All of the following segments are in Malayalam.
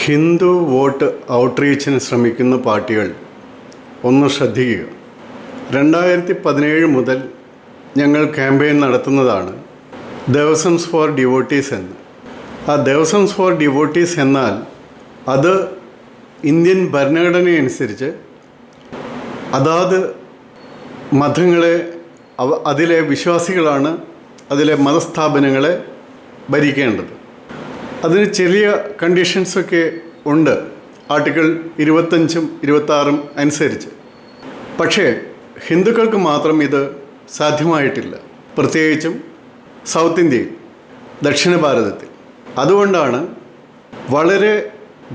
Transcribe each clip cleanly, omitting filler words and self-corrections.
ഹിന്ദു വോട്ട് ഔട്ട്റീച്ചിന് ശ്രമിക്കുന്ന പാർട്ടികൾ ഒന്ന് ശ്രദ്ധിക്കുക. 2017 മുതൽ ഞങ്ങൾ ക്യാമ്പയിൻ നടത്തുന്നതാണ് ദേവസംസ് ഫോർ ഡിവോട്ടീസ് എന്ന്. ആ ദേവസംസ് ഫോർ ഡിവോട്ടീസ് എന്നാൽ അത് ഇന്ത്യൻ ഭരണഘടനയനുസരിച്ച് അതാത് മതങ്ങളെ അതിലെ വിശ്വാസികളാണ് അതിലെ മതസ്ഥാപനങ്ങളെ ഭരിക്കേണ്ടത്. അതിന് ചെറിയ കണ്ടീഷൻസൊക്കെ ഉണ്ട്, ആർട്ടിക്കിൾ 25ഉം 26ഉം അനുസരിച്ച്. പക്ഷേ ഹിന്ദുക്കൾക്ക് മാത്രം ഇത് സാധ്യമായിട്ടില്ല, പ്രത്യേകിച്ചും സൗത്ത് ഇന്ത്യയിൽ, ദക്ഷിണ ഭാരതത്തിൽ. അതുകൊണ്ടാണ് വളരെ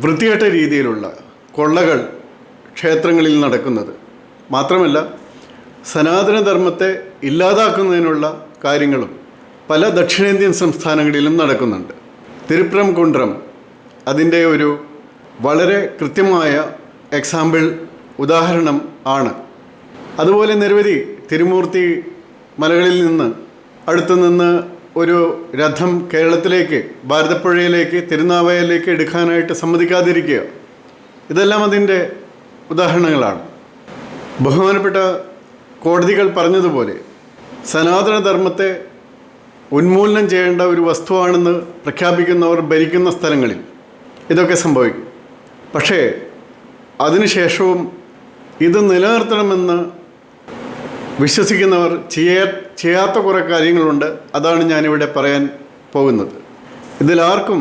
വൃത്തികെട്ട രീതിയിലുള്ള കൊള്ളകൾ ക്ഷേത്രങ്ങളിൽ നടക്കുന്നത്. മാത്രമല്ല സനാതനധർമ്മത്തെ ഇല്ലാതാക്കുന്നതിനുള്ള കാര്യങ്ങളും പല ദക്ഷിണേന്ത്യൻ സംസ്ഥാനങ്ങളിലും നടക്കുന്നുണ്ട്. തിരുപ്രംകുണ്ട്രം അതിൻ്റെ ഒരു വളരെ കൃത്യമായ ഉദാഹരണം ആണ്. അതുപോലെ നിരവധി തിരുമൂർത്തി മലകളിൽ നിന്ന് അടുത്തുനിന്ന് ഒരു രഥം കേരളത്തിലേക്ക്, ഭാരതപ്പുഴയിലേക്ക്, തിരുനാവായയിലേക്ക് എടുക്കാനായിട്ട് സമ്മതിക്കാതിരിക്കുക, ഇതെല്ലാം അതിൻ്റെ ഉദാഹരണങ്ങളാണ്. ബഹുമാനപ്പെട്ട കോടതികൾ പറഞ്ഞതുപോലെ സനാതനധർമ്മത്തെ ഉന്മൂലനം ചെയ്യേണ്ട ഒരു വസ്തുവാണെന്ന് പ്രഖ്യാപിക്കുന്നവർ ഭരിക്കുന്ന സ്ഥലങ്ങളിൽ ഇതൊക്കെ സംഭവിക്കും. പക്ഷേ അതിനുശേഷവും ഇത് നിലനിർത്തണമെന്ന് വിശ്വസിക്കുന്നവർ ചെയ്യാത്ത കുറേ കാര്യങ്ങളുണ്ട്. അതാണ് ഞാനിവിടെ പറയാൻ പോകുന്നത്. ഇതിലാർക്കും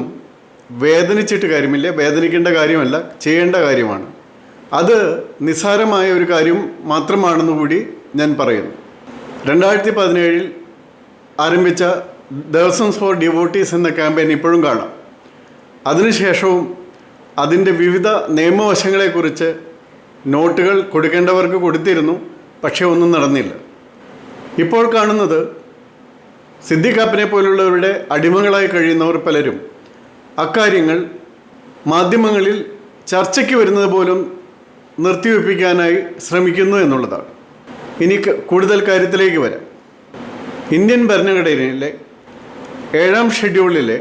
വേദനിച്ചിട്ട് കാര്യമില്ല, വേദനിക്കേണ്ട കാര്യമല്ല, ചെയ്യേണ്ട കാര്യമാണ്. അത് നിസ്സാരമായ ഒരു കാര്യം മാത്രമാണെന്ന് കൂടി ഞാൻ പറയുന്നു. 2017 ആരംഭിച്ച ദേവസംസ് ഫോർ ഡിവോട്ടീസ് എന്ന ക്യാമ്പയിൻ ഇപ്പോഴും കാണാം. അതിനുശേഷവും അതിൻ്റെ വിവിധ നിയമവശങ്ങളെക്കുറിച്ച് നോട്ടുകൾ കൊടുക്കേണ്ടവർക്ക് കൊടുത്തിരുന്നു, പക്ഷേ ഒന്നും നടന്നില്ല. ഇപ്പോൾ കാണുന്നത് സിദ്ദിഖാപ്പിനെ പോലുള്ളവരുടെ അടിമകളായി കഴിയുന്നവർ പലരും അക്കാര്യങ്ങൾ മാധ്യമങ്ങളിൽ ചർച്ചയ്ക്ക് വരുന്നത് പോലും നിർത്തിവെപ്പിക്കാനായി ശ്രമിക്കുന്നു എന്നുള്ളതാണ്. ഇനി കൂടുതൽ കാര്യത്തിലേക്ക് വരാം. ഇന്ത്യൻ ഭരണഘടനയിലെ 7ാം ഷെഡ്യൂളിലെ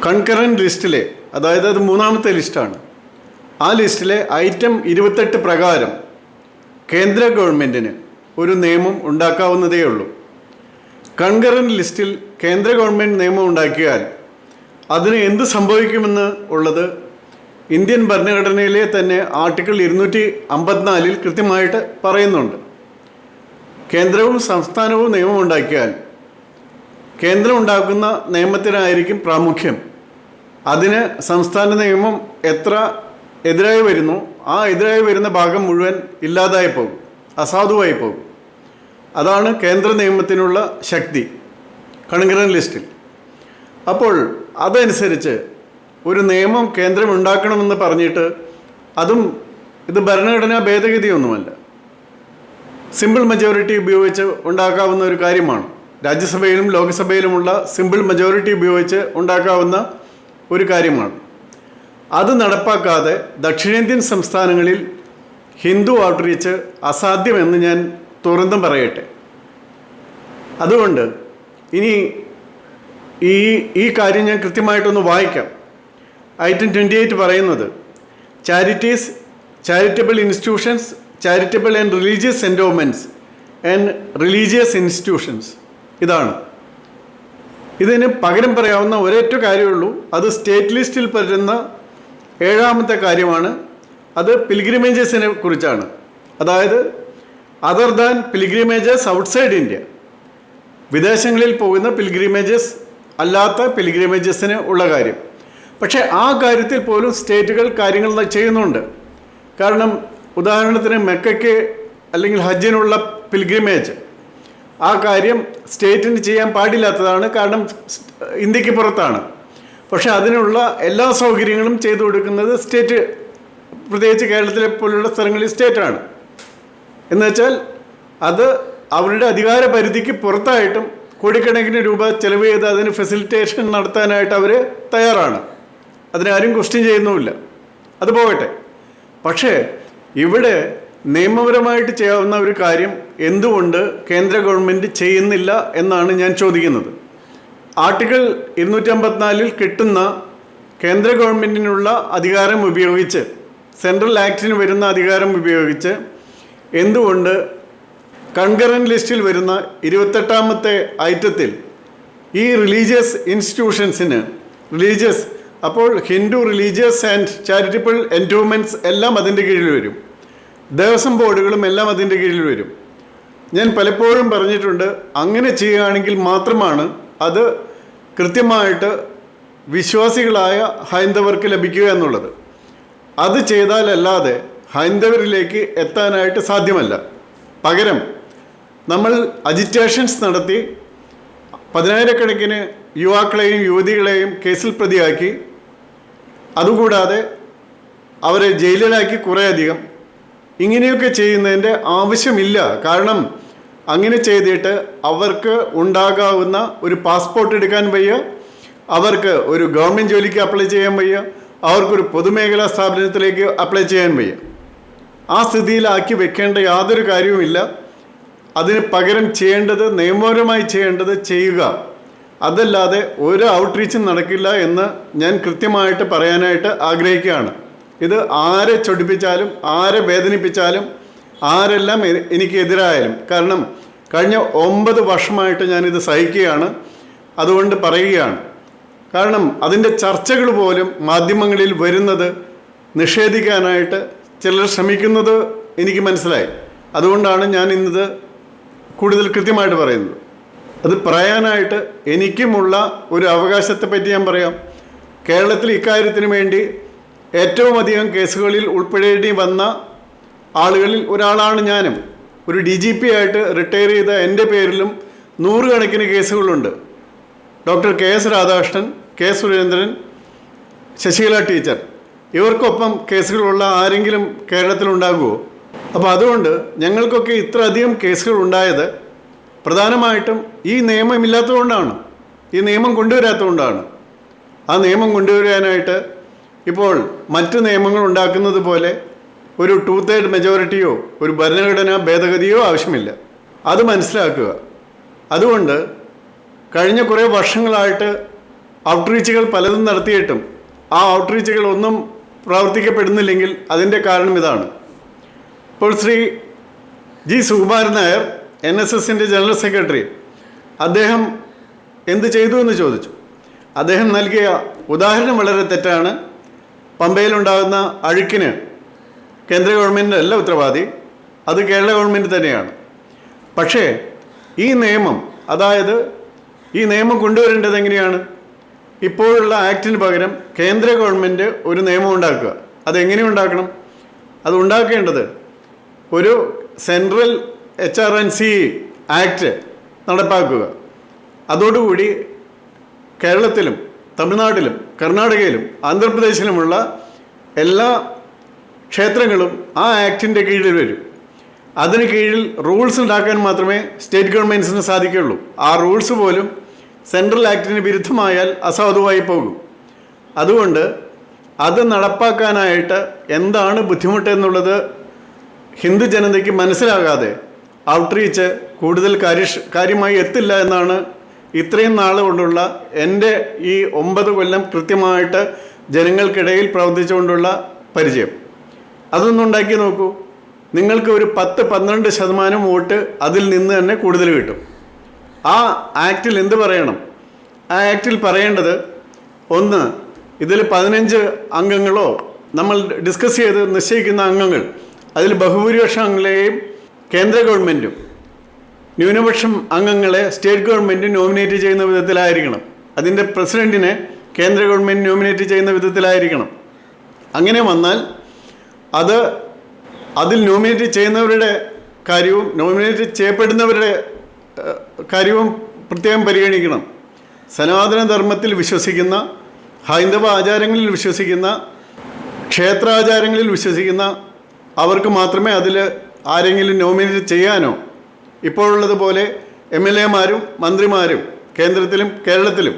കൺകറൻറ്റ് ലിസ്റ്റിലെ, അതായത് അത് 3ാമത്തെ ലിസ്റ്റാണ്, ആ ലിസ്റ്റിലെ ഐറ്റം 28 പ്രകാരം കേന്ദ്ര ഗവൺമെൻറ്റിന് ഒരു നിയമം ഉണ്ടാക്കാവുന്നതേ ഉള്ളൂ. കൺകറൻറ്റ് ലിസ്റ്റിൽ കേന്ദ്ര ഗവൺമെൻറ് നിയമം ഉണ്ടാക്കിയാൽ അതിന് എന്ത് സംഭവിക്കുമെന്ന് ഉള്ളത് ഇന്ത്യൻ ഭരണഘടനയിലെ തന്നെ ആർട്ടിക്കിൾ 254 കൃത്യമായിട്ട് പറയുന്നുണ്ട്. കേന്ദ്രവും സംസ്ഥാനവും നിയമമുണ്ടാക്കിയാൽ കേന്ദ്രം ഉണ്ടാക്കുന്ന നിയമത്തിനായിരിക്കും പ്രാമുഖ്യം. അതിന് സംസ്ഥാന നിയമം എത്ര എതിരായി വരുന്നു, ആ എതിരായി വരുന്ന ഭാഗം മുഴുവൻ ഇല്ലാതായി പോകും, അസാധുവായി പോകും. അതാണ് കേന്ദ്ര നിയമത്തിനുള്ള ശക്തി കൺകറൻറ്റ് ലിസ്റ്റിൽ. അപ്പോൾ അതനുസരിച്ച് ഒരു നിയമം കേന്ദ്രം ഉണ്ടാക്കണമെന്ന് പറഞ്ഞിട്ട് ഇത് ഭരണഘടനാ ഭേദഗതിയൊന്നുമല്ല, സിമ്പിൾ മെജോറിറ്റി ഉപയോഗിച്ച് ഉണ്ടാക്കാവുന്ന ഒരു കാര്യമാണ്. രാജ്യസഭയിലും ലോക്സഭയിലുമുള്ള സിമ്പിൾ മെജോറിറ്റി ഉപയോഗിച്ച് ഉണ്ടാക്കാവുന്ന ഒരു കാര്യമാണ്. അത് നടപ്പാക്കാതെ ദക്ഷിണേന്ത്യൻ സംസ്ഥാനങ്ങളിൽ ഹിന്ദു ഔട്ട്റീച്ച് അസാധ്യമെന്ന് ഞാൻ തുറന്നും പറയട്ടെ. അതുകൊണ്ട് ഇനി ഈ കാര്യം ഞാൻ കൃത്യമായിട്ടൊന്ന് വായിക്കാം. ഐറ്റം 28 പറയുന്നത് charities, charitable institutions, charitable and religious endowments and religious institutions. ഇതാണ് ഇതിന് പകരം പറയാവുന്ന ഒരൊറ്റ കാര്യമുള്ളൂ. അത് സ്റ്റേറ്റ് ലിസ്റ്റിൽ വരുന്ന 7ാമത്തെ കാര്യമാണ്. അത് പിൽഗ്രിമേജസിനെ കുറിച്ചാണ്. അതായത് അതർ ദാൻ പിൽഗ്രിമേജസ് ഔട്ട്സൈഡ് ഇന്ത്യ, വിദേശങ്ങളിൽ പോകുന്ന പിൽഗ്രിമേജസ് അല്ലാത്ത പിൽഗ്രിമേജസിന് ഉള്ള കാര്യം. പക്ഷേ ആ കാര്യത്തിൽ പോലും സ്റ്റേറ്റുകൾ കാര്യങ്ങൾ ചെയ്യുന്നുണ്ട്. കാരണം ഉദാഹരണത്തിന് മെക്കയ്ക്ക് അല്ലെങ്കിൽ ഹജ്ജിനുള്ള പിൽഗ്രിമേജ്, ആ കാര്യം സ്റ്റേറ്റിന് ചെയ്യാൻ പാടില്ലാത്തതാണ്, കാരണം ഇന്ത്യക്ക് പുറത്താണ്. പക്ഷേ അതിനുള്ള എല്ലാ സൗകര്യങ്ങളും ചെയ്തു കൊടുക്കുന്നത് സ്റ്റേറ്റ്, പ്രത്യേകിച്ച് കേരളത്തിലെ പോലുള്ള സ്ഥലങ്ങളിൽ സ്റ്റേറ്റാണ്. എന്നുവെച്ചാൽ അത് അവരുടെ അധികാര പരിധിക്ക് പുറത്തായിട്ടും കോടിക്കണക്കിന് രൂപ ചെലവ് ചെയ്ത് അതിന് ഫെസിലിറ്റേഷൻ നടത്താനായിട്ട് അവർ തയ്യാറാണ്. അതിനാരും ക്വസ്റ്റ്യൻ ചെയ്യുന്നുമില്ല. അത് പോകട്ടെ. പക്ഷേ ഇവിടെ നിയമപരമായിട്ട് ചെയ്യാവുന്ന ഒരു കാര്യം എന്തുകൊണ്ട് കേന്ദ്ര ഗവൺമെൻറ് ചെയ്യുന്നില്ല എന്നാണ് ഞാൻ ചോദിക്കുന്നത്. ആർട്ടിക്കിൾ 254 കിട്ടുന്ന കേന്ദ്ര ഗവൺമെൻറ്റിനുള്ള അധികാരം ഉപയോഗിച്ച്, സെൻട്രൽ ആക്ടിന് വരുന്ന അധികാരം ഉപയോഗിച്ച് എന്തുകൊണ്ട് കൺകറൻറ്റ് ലിസ്റ്റിൽ വരുന്ന 28ാമത്തെ ഐറ്റത്തിൽ ഈ റിലീജിയസ് ഇൻസ്റ്റിറ്റ്യൂഷൻസിന് അപ്പോൾ ഹിന്ദു റിലീജിയസ് ആൻഡ് ചാരിറ്റബിൾ എൻഡോവ്മെൻറ്റ്സ് എല്ലാം അതിൻ്റെ കീഴിൽ വരും, ദേവസ്വം ബോർഡുകളും എല്ലാം അതിൻ്റെ കീഴിൽ വരും. ഞാൻ പലപ്പോഴും പറഞ്ഞിട്ടുണ്ട്, അങ്ങനെ ചെയ്യുകയാണെങ്കിൽ മാത്രമാണ് അത് കൃത്യമായിട്ട് വിശ്വാസികളായ ഹൈന്ദവർക്ക് ലഭിക്കുക എന്നുള്ളത്. അത് ചെയ്താലല്ലാതെ ഹൈന്ദവരിലേക്ക് എത്താനായിട്ട് സാധ്യമല്ല. പകരം നമ്മൾ അജിറ്റേഷൻസ് നടത്തി 10,000-കണക്കിന് യുവാക്കളെയും യുവതികളെയും കേസിൽ പ്രതിയാക്കി, അതുകൂടാതെ അവരെ ജയിലിലാക്കി കുറേയധികം. ഇങ്ങനെയൊക്കെ ചെയ്യുന്നതിൻ്റെ ആവശ്യമില്ല. കാരണം അങ്ങനെ ചെയ്തിട്ട് അവർക്ക് ഉണ്ടാകാവുന്ന ഒരു പാസ്പോർട്ട് എടുക്കാൻ വയ്യ, അവർക്ക് ഒരു ഗവൺമെൻറ് ജോലിക്ക് അപ്ലൈ ചെയ്യാൻ വയ്യ, അവർക്കൊരു പൊതുമേഖലാ സ്ഥാപനത്തിലേക്ക് അപ്ലൈ ചെയ്യാൻ വയ്യ. ആ സ്ഥിതിയിലാക്കി വെക്കേണ്ട യാതൊരു കാര്യവുമില്ല. അതിന് പകരം ചെയ്യേണ്ടത്, നിയമപരമായി ചെയ്യേണ്ടത് ചെയ്യുക. അതല്ലാതെ ഒരു ഔട്ട്റീച്ചും നടക്കില്ല എന്ന് ഞാൻ കൃത്യമായിട്ട് പറയാനായിട്ട് ആഗ്രഹിക്കുകയാണ്. ഇത് ആരെ ചൊടിപ്പിച്ചാലും, ആരെ വേദനിപ്പിച്ചാലും, ആരെല്ലാം എനിക്കെതിരായാലും, കാരണം കഴിഞ്ഞ 9 വർഷമായിട്ട് ഞാനിത് സഹിക്കുകയാണ്. അതുകൊണ്ട് പറയുകയാണ്. കാരണം അതിൻ്റെ ചർച്ചകൾ പോലും മാധ്യമങ്ങളിൽ വരുന്നത് നിഷേധിക്കാനായിട്ട് ചിലർ ശ്രമിക്കുന്നത് എനിക്ക് മനസ്സിലായി. അതുകൊണ്ടാണ് ഞാൻ ഇന്നത് കൂടുതൽ കൃത്യമായിട്ട് പറയുന്നത്. അത് പറയാനായിട്ട് എനിക്കുമുള്ള ഒരു അവകാശത്തെപ്പറ്റി ഞാൻ പറയാം. കേരളത്തിൽ ഇക്കാര്യത്തിന് വേണ്ടി ഏറ്റവും അധികം കേസുകളിൽ ഉൾപ്പെടേണ്ടി വന്ന ആളുകളിൽ ഒരാളാണ് ഞാനും. ഒരു DGP ആയിട്ട് റിട്ടയർ ചെയ്ത എൻ്റെ പേരിലും 100 കണക്കിന് കേസുകളുണ്ട്. Doctor KS Radhakrishnan, K Surendran, Sasikala teacher, ഇവർക്കൊപ്പം കേസുകളുള്ള ആരെങ്കിലും കേരളത്തിലുണ്ടാകുമോ? അപ്പോൾ അതുകൊണ്ട് ഞങ്ങൾക്കൊക്കെ ഇത്ര അധികം കേസുകൾ ഉണ്ടായത് പ്രധാനമായിട്ടും ഈ നിയമമില്ലാത്തതുകൊണ്ടാണ്, ഈ നിയമം കൊണ്ടുവരാത്തതുകൊണ്ടാണ്. ആ നിയമം കൊണ്ടുവരാനായിട്ട് ഇപ്പോൾ മറ്റ് നിയമങ്ങൾ ഉണ്ടാക്കുന്നത് പോലെ ഒരു 2/3 മെജോറിറ്റിയോ ഒരു ഭരണഘടനാ ഭേദഗതിയോ ആവശ്യമില്ല. അത് മനസ്സിലാക്കുക. അതുകൊണ്ട് കഴിഞ്ഞ കുറേ വർഷങ്ങളായിട്ട് ഔട്ട്റീച്ചുകൾ പലതും നടത്തിയിട്ടും ആ ഔട്ട്റീച്ചുകൾ ഒന്നും പ്രവർത്തിക്കപ്പെടുന്നില്ലെങ്കിൽ അതിൻ്റെ കാരണം ഇതാണ്. ഇപ്പോൾ ശ്രീ G. സുകുമാരൻ നായർ, NSSൻ്റെ ജനറൽ സെക്രട്ടറി, അദ്ദേഹം എന്ത് ചെയ്തു എന്ന് ചോദിച്ചു. അദ്ദേഹം നൽകിയ ഉദാഹരണം വളരെ തെറ്റാണ്. പമ്പയിലുണ്ടാകുന്ന അഴുക്കിന് കേന്ദ്ര ഗവൺമെൻറ് അല്ല ഉത്തരവാദി, അത് കേരള ഗവൺമെൻറ് തന്നെയാണ്. പക്ഷേ ഈ നിയമം, അതായത് ഈ നിയമം കൊണ്ടുവരേണ്ടത് എങ്ങനെയാണ്? ഇപ്പോഴുള്ള ആക്ടിന് പകരം കേന്ദ്ര ഗവൺമെൻറ് ഒരു നിയമം ഉണ്ടാക്കുക. അതെങ്ങനെ ഉണ്ടാക്കണം? അത് ഉണ്ടാക്കേണ്ടത് ഒരു സെൻട്രൽ HRNC ആക്ട് നടപ്പാക്കുക. അതോടുകൂടി കേരളത്തിലും തമിഴ്നാട്ടിലും കർണാടകയിലും ആന്ധ്രാപ്രദേശിലുമുള്ള എല്ലാ ക്ഷേത്രങ്ങളും ആ ആക്ടിൻ്റെ കീഴിൽ വരും. അതിന് കീഴിൽ റൂൾസ് ഉണ്ടാക്കാൻ മാത്രമേ സ്റ്റേറ്റ് ഗവൺമെൻറ്റ്സിന് സാധിക്കുകയുള്ളൂ. ആ റൂൾസ് പോലും സെൻട്രൽ ആക്ടിന് വിരുദ്ധമായാൽ അസാധുവായി പോകും. അതുകൊണ്ട് അത് നടപ്പാക്കാനായിട്ട് എന്താണ് ബുദ്ധിമുട്ടെന്നുള്ളത് ഹിന്ദു ജനതയ്ക്ക് മനസ്സിലാകാതെ ഔട്ട്റീച്ച് കൂടുതൽ കാര്യമായി എത്തില്ല എന്നാണ് ഇത്രയും നാൾ കൊണ്ടുള്ള എൻ്റെ ഈ 9 കൊല്ലം കൃത്യമായിട്ട് ജനങ്ങൾക്കിടയിൽ പ്രവർത്തിച്ചുകൊണ്ടുള്ള പരിചയം. അതൊന്നും ഉണ്ടാക്കി നോക്കൂ. നിങ്ങൾക്ക് ഒരു 10-12% വോട്ട് അതിൽ നിന്ന് തന്നെ കൂടുതൽ കിട്ടും. ആ ആക്റ്റിൽ എന്ത് പറയണം? ആ ആക്റ്റിൽ പറയേണ്ടത്, ഒന്ന്, ഇതിൽ 15 അംഗങ്ങളോ നമ്മൾ ഡിസ്കസ് ചെയ്ത് നിശ്ചയിക്കുന്ന അംഗങ്ങൾ, അതിൽ ബഹുഭൂരിപക്ഷം അംഗങ്ങളെയും കേന്ദ്ര ഗവൺമെൻറ്റും ന്യൂനപക്ഷം അംഗങ്ങളെ സ്റ്റേറ്റ് ഗവൺമെൻറ് നോമിനേറ്റ് ചെയ്യുന്ന വിധത്തിലായിരിക്കണം. അതിൻ്റെ പ്രസിഡൻറ്റിനെ കേന്ദ്ര ഗവൺമെൻറ് നോമിനേറ്റ് ചെയ്യുന്ന വിധത്തിലായിരിക്കണം. അങ്ങനെ വന്നാൽ അതിൽ നോമിനേറ്റ് ചെയ്യുന്നവരുടെ കാര്യവും നോമിനേറ്റ് ചെയ്യപ്പെടുന്നവരുടെ കാര്യവും പ്രത്യേകം പരിഗണിക്കണം. സനാതന ധർമ്മത്തിൽ വിശ്വസിക്കുന്ന, ഹൈന്ദവ ആചാരങ്ങളിൽ വിശ്വസിക്കുന്ന, ക്ഷേത്രാചാരങ്ങളിൽ വിശ്വസിക്കുന്ന അവർക്ക് മാത്രമേ അതിൽ ആരെങ്കിലും നോമിനേറ്റ് ചെയ്യാനോ, ഇപ്പോഴുള്ളതുപോലെ MLA-മാരും മന്ത്രിമാരും കേന്ദ്രത്തിലും കേരളത്തിലും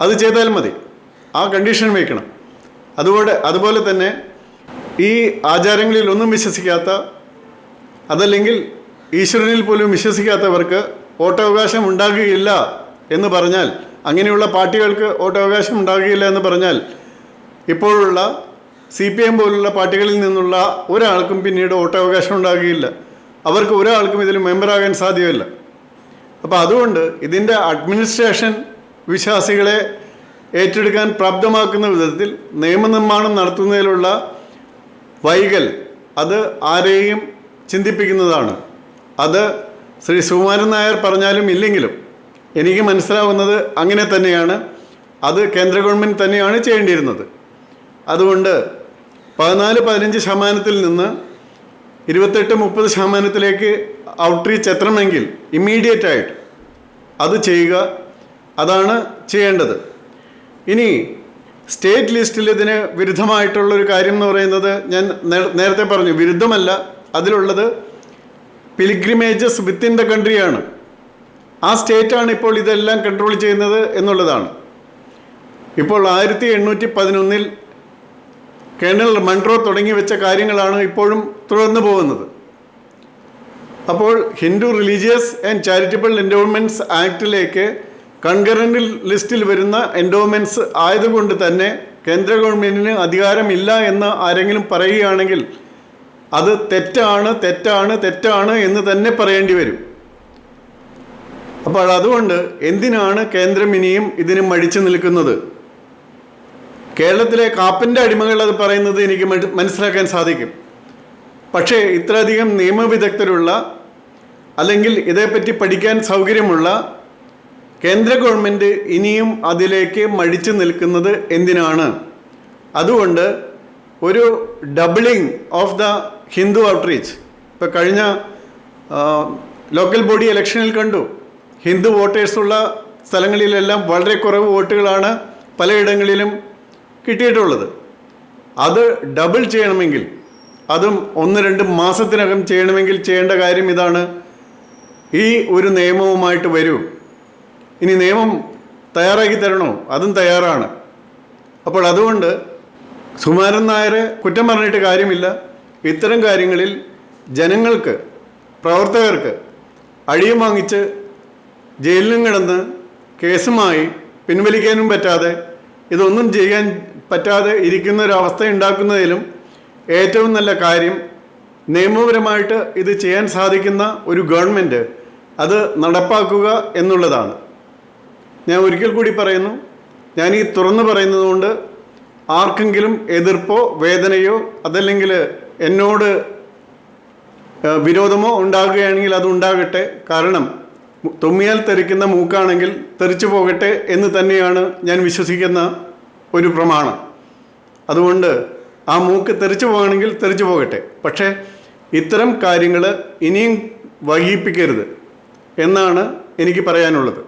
അത് ചെയ്താൽ മതി. ആ കണ്ടീഷൻ വയ്ക്കണം. അതുപോലെ തന്നെ ഈ ആചാരങ്ങളിൽ ഒന്നും വിശ്വസിക്കാത്ത, അതല്ലെങ്കിൽ ഈശ്വരനിൽ പോലും വിശ്വസിക്കാത്തവർക്ക് വോട്ടവകാശം ഉണ്ടാകുകയില്ല എന്ന് പറഞ്ഞാൽ, അങ്ങനെയുള്ള പാർട്ടികൾക്ക് വോട്ടവകാശം ഉണ്ടാകുകയില്ല എന്ന് പറഞ്ഞാൽ ഇപ്പോഴുള്ള CPM പോലുള്ള പാർട്ടികളിൽ നിന്നുള്ള ഒരാൾക്കും പിന്നീട് വോട്ടവകാശം ഉണ്ടാകുകയില്ല. അവർക്ക് ഒരാൾക്കും ഇതിൽ മെമ്പറാകാൻ സാധ്യമല്ല. അപ്പോൾ അതുകൊണ്ട് ഇതിൻ്റെ അഡ്മിനിസ്ട്രേഷൻ വിശ്വാസികളെ ഏറ്റെടുക്കാൻ പ്രാപ്തമാക്കുന്ന വിധത്തിൽ നിയമനിർമ്മാണം നടത്തുന്നതിലുള്ള വൈകൽ അത് ആരെയും ചിന്തിപ്പിക്കുന്നതാണ്. അത് ശ്രീ സുകുമാരൻ നായർ പറഞ്ഞാലും ഇല്ലെങ്കിലും എനിക്ക് മനസ്സിലാവുന്നത് അങ്ങനെ തന്നെയാണ്. അത് കേന്ദ്ര ഗവൺമെൻറ് തന്നെയാണ് ചെയ്യേണ്ടിയിരുന്നത്. അതുകൊണ്ട് 14-15% നിന്ന് 28-30% ഔട്ട്റീച്ച് എത്തണമെങ്കിൽ ഇമ്മീഡിയറ്റായിട്ട് അത് ചെയ്യുക. അതാണ് ചെയ്യേണ്ടത്. ഇനി സ്റ്റേറ്റ് ലിസ്റ്റിൽ ഇതിന് വിരുദ്ധമായിട്ടുള്ളൊരു കാര്യം എന്ന് പറയുന്നത് ഞാൻ നേരത്തെ പറഞ്ഞു, വിരുദ്ധമല്ല, അതിലുള്ളത് പിലിഗ്രിമേജസ് വിത്തിൻ ദ കൺട്രിയാണ്. ആ സ്റ്റേറ്റാണ് ഇപ്പോൾ ഇതെല്ലാം കൺട്രോൾ ചെയ്യുന്നത് എന്നുള്ളതാണ്. ഇപ്പോൾ 1811 കേണൽ മൺട്രോ തുടങ്ങി വെച്ച കാര്യങ്ങളാണ് ഇപ്പോഴും തുടർന്നു പോകുന്നത്. അപ്പോൾ Hindu religious and charitable endowments ആക്ടിലേക്ക് കൺകറൻറ്റ് ലിസ്റ്റിൽ വരുന്ന എൻഡോവ്മെൻറ്റ്സ് ആയതുകൊണ്ട് തന്നെ കേന്ദ്ര ഗവൺമെൻറ്റിന് അധികാരമില്ല എന്ന് ആരെങ്കിലും പറയുകയാണെങ്കിൽ അത് തെറ്റാണ് തെറ്റാണ് തെറ്റാണ് എന്ന് തന്നെ പറയേണ്ടി വരും. അപ്പോൾ അതുകൊണ്ട് എന്തിനാണ് കേന്ദ്രം ഇനിയും ഇതിന് മടിച്ചു നിൽക്കുന്നത്? കേരളത്തിലെ കാപ്പൻ്റെ അടിമകൾ അത് പറയുന്നത് എനിക്ക് മനസ്സിലാക്കാൻ സാധിക്കും. പക്ഷേ ഇത്രയധികം നിയമവിദഗ്ധരുള്ള അല്ലെങ്കിൽ ഇതേപ്പറ്റി പഠിക്കാൻ സൗകര്യമുള്ള കേന്ദ്ര ഗവൺമെൻറ് ഇനിയും അതിലേക്ക് മടിച്ചു നിൽക്കുന്നത് എന്തിനാണ്? അതുകൊണ്ട് ഒരു doubling of the Hindu outreach ഇപ്പോൾ കഴിഞ്ഞ ലോക്കൽ ബോഡി ഇലക്ഷനിൽ കണ്ടു. ഹിന്ദു വോട്ടേഴ്സുള്ള സ്ഥലങ്ങളിലെല്ലാം വളരെ കുറവ് വോട്ടുകളാണ് പലയിടങ്ങളിലും കിട്ടിയിട്ടുള്ളത്. അത് ഡബിൾ ചെയ്യണമെങ്കിൽ, അതും 1-2 മാസത്തിനകം ചെയ്യണമെങ്കിൽ ചെയ്യേണ്ട കാര്യം ഇതാണ്. ഈ ഒരു നിയമവുമായിട്ട് വരൂ. ഇനി നിയമം തയ്യാറാക്കി തരണോ? അതും തയ്യാറാണ്. അപ്പോൾ അതുകൊണ്ട് സുകുമാരൻ നായരെ കുറ്റം പറഞ്ഞിട്ട് കാര്യമില്ല. ഇത്തരം കാര്യങ്ങളിൽ ജനങ്ങൾക്ക്, പ്രവർത്തകർക്ക് അടിയും വാങ്ങിച്ച് ജയിലിലും കിടന്ന് കേസുമായി പിൻവലിക്കാനും പറ്റാതെ ഇതൊന്നും ചെയ്യാൻ പറ്റാതെ ഇരിക്കുന്ന ഒരവസ്ഥ ഉണ്ടാക്കുന്നതിലും ഏറ്റവും നല്ല കാര്യം നിയമപരമായിട്ട് ഇത് ചെയ്യാൻ സാധിക്കുന്ന ഒരു ഗവൺമെൻറ് അത് നടപ്പാക്കുക എന്നുള്ളതാണ്. ഞാൻ ഒരിക്കൽ കൂടി പറയുന്നു, ഞാൻ ഈ തുറന്നു പറയുന്നതുകൊണ്ട് ആർക്കെങ്കിലും എതിർപ്പോ വേദനയോ അതല്ലെങ്കിൽ എന്നോട് വിരോധമോ ഉണ്ടാകുകയാണെങ്കിൽ അതുണ്ടാകട്ടെ. കാരണം തുമ്മിയാൽ തെറിക്കുന്ന മൂക്കാണെങ്കിൽ തെറിച്ചു പോകട്ടെ എന്ന് തന്നെയാണ് ഞാൻ വിശ്വസിക്കുന്ന ഒരു പ്രമാണം. അതുകൊണ്ട് ആ മൂക്ക് തെറിച്ചു പോകണമെങ്കിൽ തെറിച്ചു പോകട്ടെ. പക്ഷേ ഇത്തരം കാര്യങ്ങൾ ഇനിയും വൈകിപ്പിക്കരുത് എന്നാണ് എനിക്ക് പറയാനുള്ളത്.